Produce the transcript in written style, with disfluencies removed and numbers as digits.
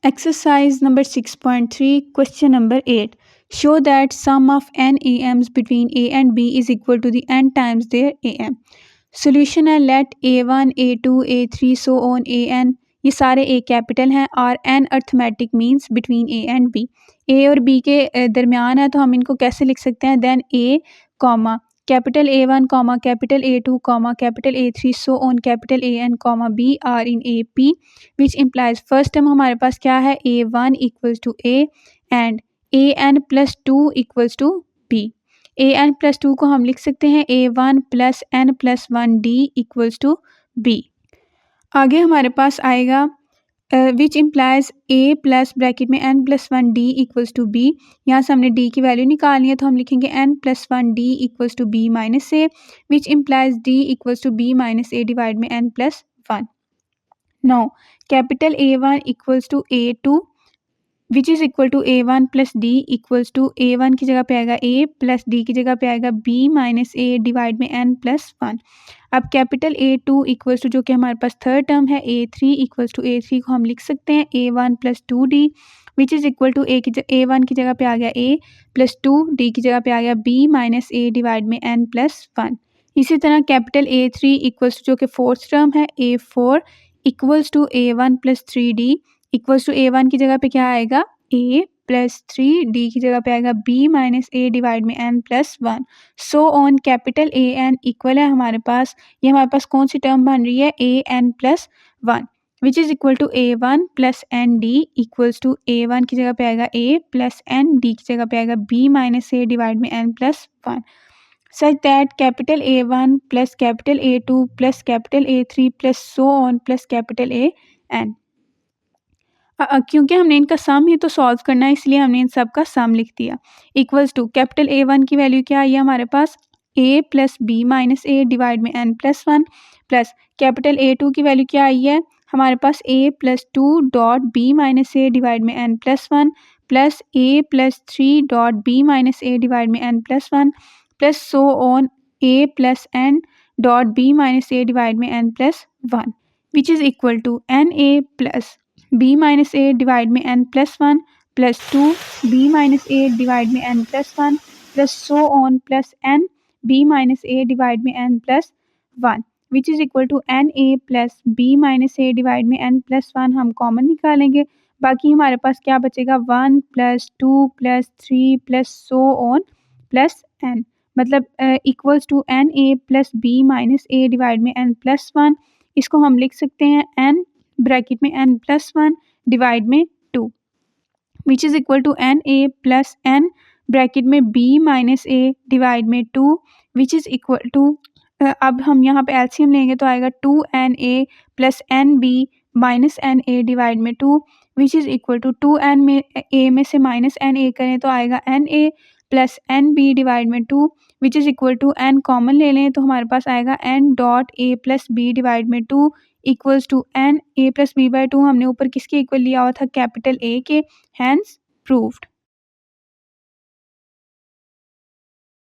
Exercise number 6.3, question number 8. Show that sum of n AMs between A and B is equal to the n times their AM. Solution है let A1, A2, A3 so on AN, ये सारे A capital हैं और n arithmetic means between A and B. A और B के दरमियान है तो हम इनको कैसे लिख सकते हैं, then A comma capital A1 comma capital A2 comma capital A3 so on capital AN comma B are in AP which implies first term हमारे पास क्या है, A1 equals to A and AN plus 2 equals to B. AN plus 2 को हम लिख सकते हैं A1 plus N plus 1D equals to B. आगे हमारे पास आएगा which implies A plus bracket में N plus 1D equals to B. यहाँ से हमने D की वैल्यू निकालनी है तो हम लिखेंगे N plus 1D equals to B minus A which implies D equals to B minus A divide में N plus 1. Now capital A1 equals to A2 which is equal to A1 plus D equals to A1 की जगह पे आएगा A plus D की जगह पे आएगा B minus A divide में N प्लस 1. अब कैपिटल A2 इक्वल्स टू जो कि हमारे पास थर्ड टर्म है A3 इक्वल्स टू A3 को हम लिख सकते हैं A1 plus 2D which is equal to A1 की जगह पे आ गया A प्लस 2D की जगह पे आ गया B माइनस A डिवाइड में N प्लस 1. इसी तरह कैपिटल A3 इक्वल्स टू जो कि फोर्थ टर्म है A4 equals to A1 plus 3D equals to A1 की जगह पे क्या आएगा A प्लस 3D की जगह पे आएगा B माइनस A डिवाइड में N plus 1. So on capital AN equal है हमारे पास, ये हमारे पास कौन सी टर्म बन रही है AN plus 1 which is equal to A1 plus ND equals to A1 की जगह पे आएगा A प्लस ND की जगह पे आएगा B माइनस A डिवाइड में N plus 1. Such that capital A1 plus capital A2 plus capital A3 plus so on plus capital AN. क्योंकि हमने इनका सम ही तो सॉल्व करना है इसलिए हमने इन सब का सम लिख दिया. इक्वल्स टू कैपिटल A1 की वैल्यू क्या आई है हमारे पास A plus B minus A divide में N plus 1 plus capital A2 की वैल्यू क्या आई है हमारे पास A plus 2 dot B minus A divide में N plus 1 plus A plus 3 dot B minus A divide में N plus 1 plus so on A plus N dot B minus A divide में N plus 1 which is equal to NA plus B minus A divide में N plus 1 plus 2 B minus A divide में N plus 1 plus so on plus N B minus A divide में N plus 1 which is equal to NA plus B minus A divide में N plus 1 हम common निकालेंगे. बाकी हमारे पास क्या बचेगा 1 plus 2 plus 3 plus so on plus N मतलब equals to NA plus B minus A divide में N प्लस 1. इसको हम लिख सकते हैं N ब्रैकेट में N प्लस 1 डिवाइड में 2 which is equal to NA plus N bracket में B माइनस A डिवाइड में 2 विच इज़ इक्वल टू अब हम यहाँ पे एलसीएम लेंगे तो आएगा 2NA plus NB minus NA divide में 2 which is equal to 2N में A में से माइनस NA करें तो आएगा NA प्लस NB डिवाइड में 2 which is equal to N common ले लें तो हमारे पास आएगा N dot A plus B divide में 2 equals to N A plus B by 2. हमने ऊपर किसके इक्वल लिया हुआ था कैपिटल A के, हैंस प्रूव्ड.